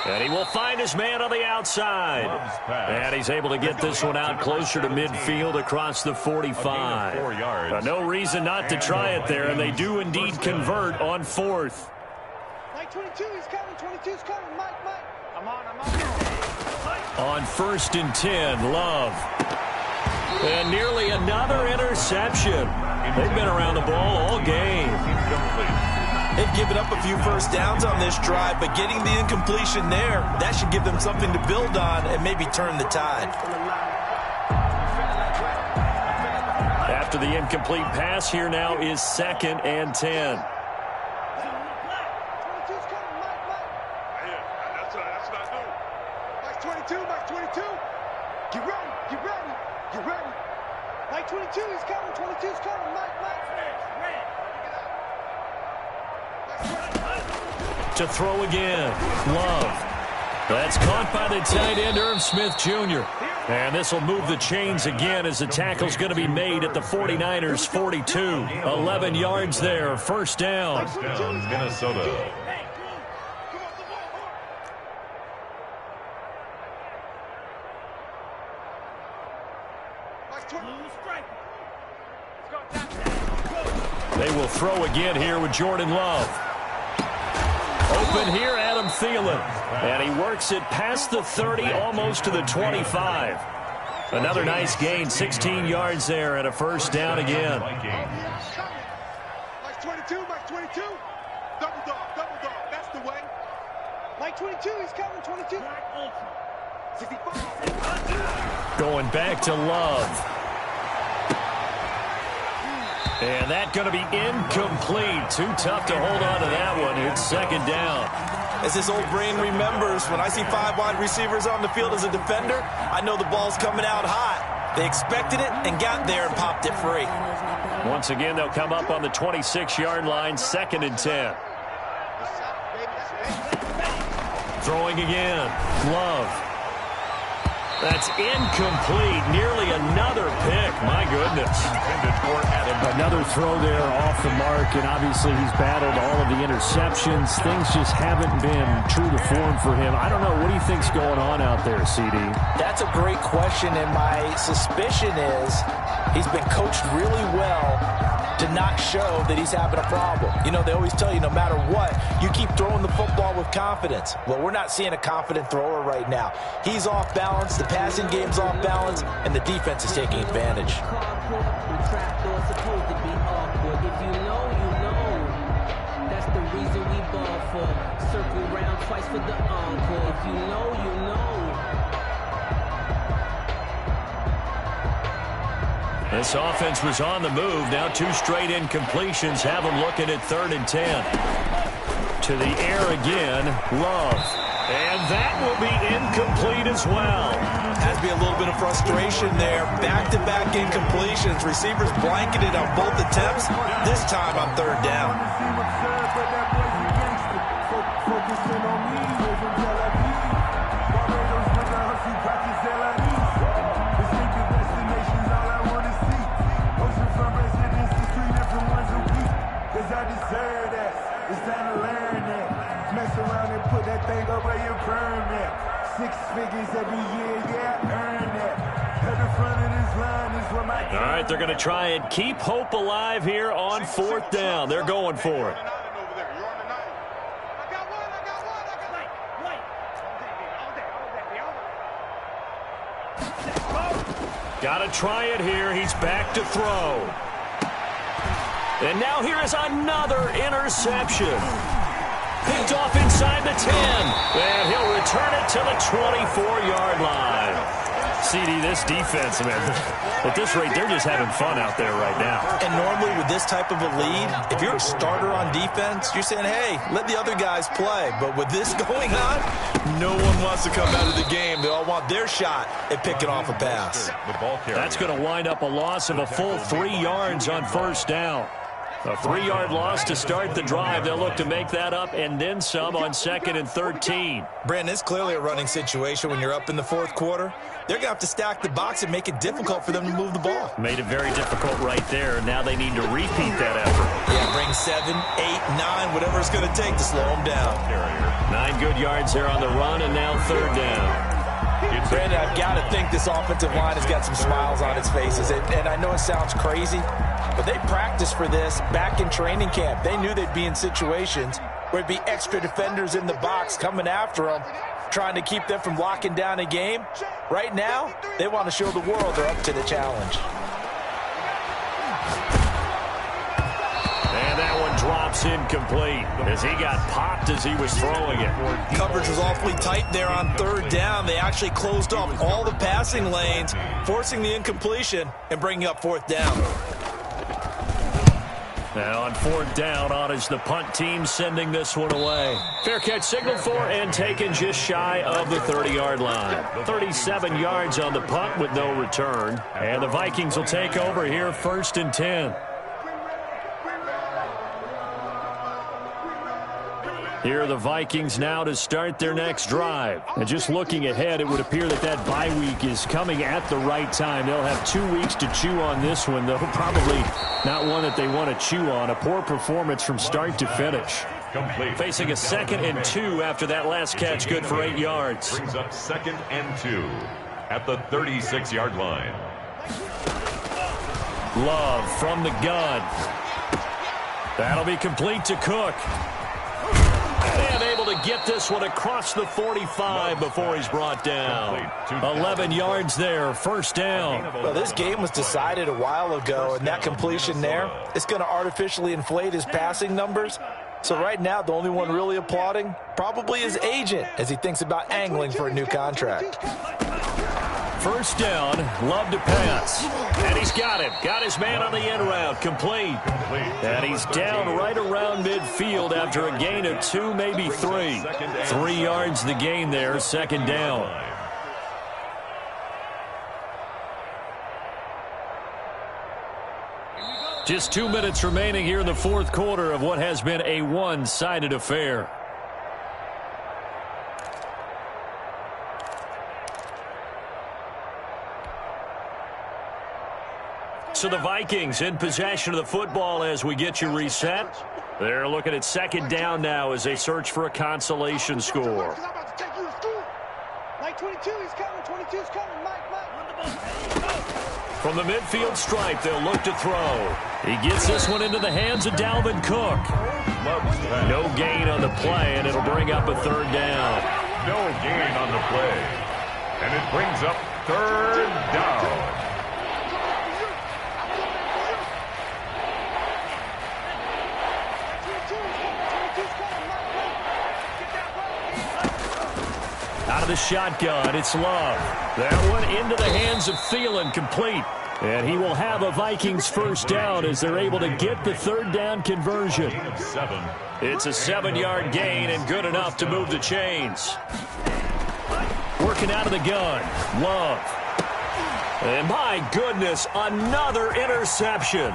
And he will find his man on the outside. And he's able to get this one out closer to midfield across the 45. No reason not to try it there, and they do indeed convert on 4th. Mike 22, he's coming. 22's coming. Mike. I'm on. On 1st and 10, Love. And nearly another interception. They've been around the ball all game. They've given up a few first downs on this drive, but getting the incompletion there, that should give them something to build on and maybe turn the tide. After the incomplete pass, here now is 2nd and 10. Mike 22. Get ready. Mike 22, he's coming. 22's coming. Mike. To throw again, Love. That's caught by the tight end, Irv Smith Jr. And this will move the chains again as the tackle's going to be made at the 49ers' 42. 11 yards there, 1st down. Touchdown, Minnesota. They will throw again here with Jordan Love. Open here, Adam Thielen. And he works it past the 30, almost to the 25. Another nice gain, 16 yards there, and a 1st down again. Mike 22. Double dog. That's the way. Mike 22, he's coming. 22. 65. Going back to Love. And that's going to be incomplete. Too tough to hold on to that one. It's 2nd down. As his old brain remembers, when I see 5 wide receivers on the field as a defender, I know the ball's coming out hot. They expected it and got there and popped it free. Once again, they'll come up on the 26-yard line, 2nd and 10. Throwing again. Love. That's incomplete. Nearly another pick. My goodness. Another throw there off the mark, and obviously he's battled all of the interceptions. Things just haven't been true to form for him. I don't know. What do you think's going on out there, CD? That's a great question, and my suspicion is he's been coached really well to not show that he's having a problem. You know, they always tell you no matter what, you keep throwing the football with confidence. Well, we're not seeing a confident thrower right now. He's off balance, the passing game's off balance, and the defense is taking advantage. That's the reason we ball for. Circle round twice for the encore. If you know, you know. This offense was on the move. Now 2 straight incompletions have them looking at 3rd and 10. To the air again, Love. And that will be incomplete as well. Has to be a little bit of frustration there. Back-to-back incompletions. Receivers blanketed on both attempts, this time on 3rd down. All right, they're going to try and keep hope alive here on 4th down. They're going for it. Got to try it here. He's back to throw. And now here is another interception. Picked off inside the 10. And he'll return it to the 24-yard line. CD, this defense, man, at this rate, they're just having fun out there right now. And normally with this type of a lead, if you're a starter on defense, you're saying, hey, let the other guys play. But with this going on, no one wants to come out of the game. They all want their shot at picking off a pass. That's going to wind up a loss of a full 3 yards on 1st down. A 3-yard loss to start the drive. They'll look to make that up and then some on 2nd and 13. Brandon, it's clearly a running situation when you're up in the fourth quarter. They're going to have to stack the box and make it difficult for them to move the ball. Made it very difficult right there. Now they need to repeat that effort. Yeah, bring 7, 8, 9, whatever it's going to take to slow them down. 9 good yards there on the run, and now 3rd down. Brandon, I've got to think this offensive line has got some smiles on its faces. And I know it sounds crazy, but they practiced for this back in training camp. They knew they'd be in situations where it'd be extra defenders in the box coming after them, trying to keep them from locking down a game. Right now, they want to show the world they're up to the challenge. And that one drops incomplete as he got popped as he was throwing it. Coverage was awfully tight there on 3rd down. They actually closed off all the passing lanes, forcing the incompletion and bringing up 4th down. Now on 4th down, on is the punt team sending this one away. Fair catch signaled for and taken just shy of the 30-yard line. 37 yards on the punt with no return. And the Vikings will take over here 1st and 10. Here are the Vikings now to start their next drive. And just looking ahead, it would appear that that bye week is coming at the right time. They'll have 2 weeks to chew on this one, though probably not one that they want to chew on. A poor performance from start to finish. Complete. Facing a 2nd and 2 after that last catch, good for 8 yards. Brings up 2nd and 2 at the 36-yard line. Love from the gun. That'll be complete to Cook. And able to get this one across the 45 before he's brought down. 11 yards there, 1st down. Well, this game was decided a while ago, and that completion there is going to artificially inflate his passing numbers. So right now, the only one really applauding probably his agent as he thinks about angling for a new contract. 1st down, Love to pass. And he's got it. Got his man on the end route. Complete. And he's down right around midfield after a gain of 2, maybe 3. 3 yards the gain there, 2nd down. Just 2 minutes remaining here in the 4th quarter of what has been a one-sided affair. So the Vikings in possession of the football as we get you reset. They're looking at 2nd down now as they search for a consolation score. From the midfield stripe, they'll look to throw. He gets this one into the hands of Dalvin Cook. No gain on the play, and it'll bring up a 3rd down. No gain on the play. And it brings up 3rd down. Out of the shotgun, it's Love. That one into the hands of Thielen, complete. And he will have a Vikings 1st down as they're able to get the 3rd down conversion. It's a 7-yard gain and good enough to move the chains. Working out of the gun, Love. And my goodness, another interception.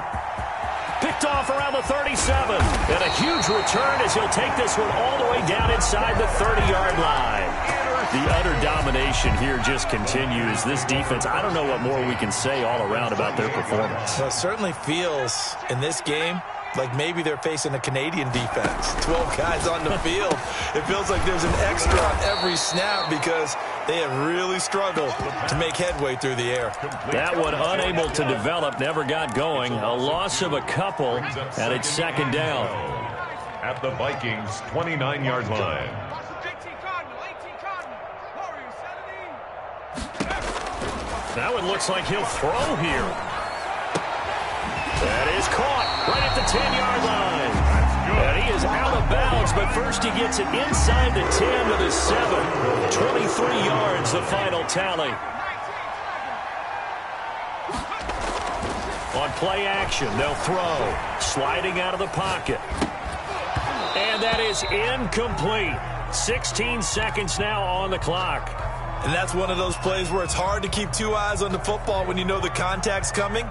Picked off around the 37. And a huge return as he'll take this one all the way down inside the 30-yard line. The utter domination here just continues. This defense, I don't know what more we can say all around about their performance. Well, it certainly feels in this game like maybe they're facing a Canadian defense. 12 guys on the field. It feels like there's an extra on every snap because they have really struggled to make headway through the air. That one unable to develop, never got going. A loss of a couple, and it's 2nd down. At the Vikings' 29-yard line. That one looks like he'll throw here. That is caught right at the 10-yard line. And he is out of bounds, but first he gets it inside the 10 to the 7. 23 yards, the final tally. On play action, they'll throw. Sliding out of the pocket. And that is incomplete. 16 seconds now on the clock. And that's one of those plays where it's hard to keep 2 eyes on the football when you know the contact's coming.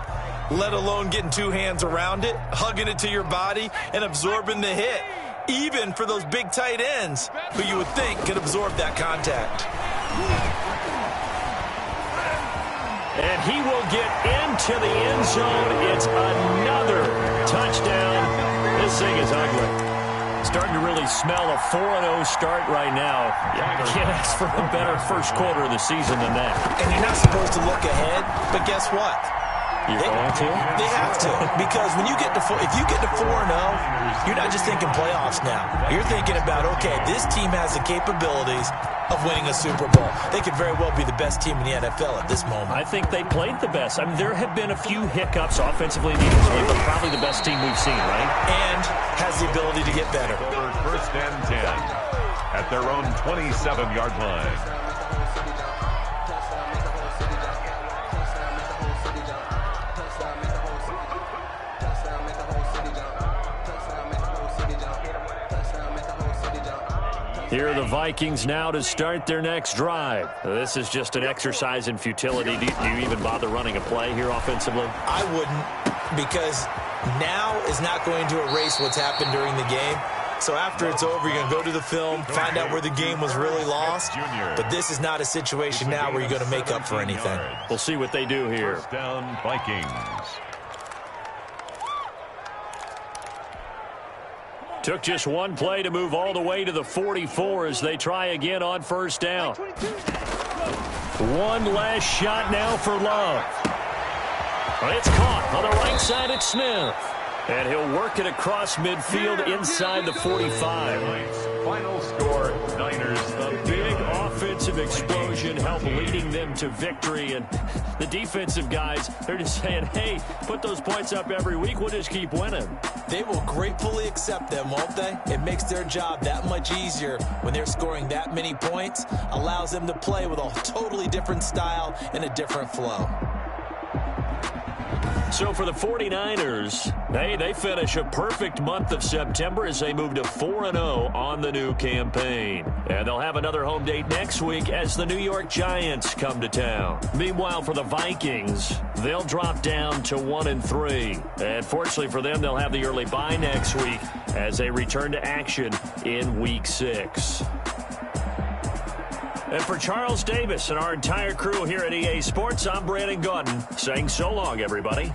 let alone getting two hands around it, hugging it to your body, and absorbing the hit, even for those big tight ends who you would think could absorb that contact. And he will get into the end zone. It's another touchdown. This thing is ugly. Starting to really smell a 4-0 start right now. You can't ask for a better first quarter of the season than that. And you're not supposed to look ahead, but guess what? You're going to? They have to, because when you get to if you get to 4-0, you're not just thinking playoffs now. You're thinking about, okay, this team has the capabilities of winning a Super Bowl. They could very well be the best team in the NFL at this moment. I think they played the best. I mean, there have been a few hiccups offensively and defensively, but probably the best team we've seen, right? And has the ability to get better. First and 10 at their own 27-yard line. Here are the Vikings now to start their next drive. This is just an exercise in futility. Do you even bother running a play here offensively? I wouldn't, because now is not going to erase what's happened during the game. So after it's over, you're going to go to the film, find out where the game was really lost. But this is not a situation now where you're going to make up for anything. We'll see what they do here. First down, Vikings. Took just one play to move all the way to the 44 as they try again on first down. One last shot now for Love. It's caught on the right side at Smith. And he'll work it across midfield inside the 45. Final score, Niners. A big offensive explosion helped leading them to victory. And the defensive guys, they're just saying, hey, put those points up every week. We'll just keep winning. They will gratefully accept them, won't they? It makes their job that much easier when they're scoring that many points. Allows them to play with a totally different style and a different flow. So for the 49ers, they finish a perfect month of September as they move to 4-0 on the new campaign. And they'll have another home date next week as the New York Giants come to town. Meanwhile, for the Vikings, they'll drop down to 1-3. And fortunately for them, they'll have the early bye next week as they return to action in Week 6. And for Charles Davis and our entire crew here at EA Sports, I'm Brandon Gordon saying so long, everybody.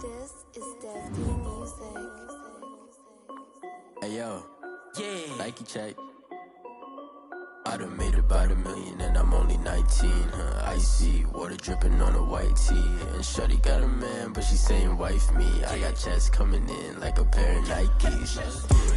This is Dev B Music. Hey yo, Nike check. I done made about $1 million and I'm only 19. Icy water dripping on a white tee. And shorty got a man, but she saying wife me. I got checks coming in like a pair of Nikes.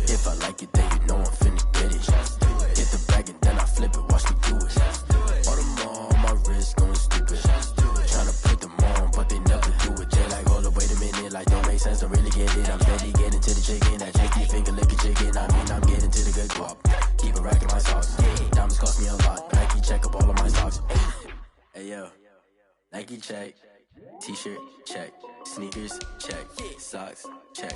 If I like it, then you know I'm finna get it. Hit the bag and then I flip it, watch me do it. All them on my wrist going stupid. Tryna put them on, but they never do it. They like, hold up, wait a minute, like don't make sense, don't really get it. I'm steady getting to the chicken, that chicky finger licking chicken. I mean, I'm getting to the good guap. Keep a rack in my sauce. Nike check, t-shirt check, sneakers check, socks check,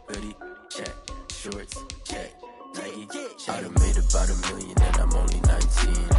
hoodie check, shorts check, Nike. I done made about $1 million and I'm only 19.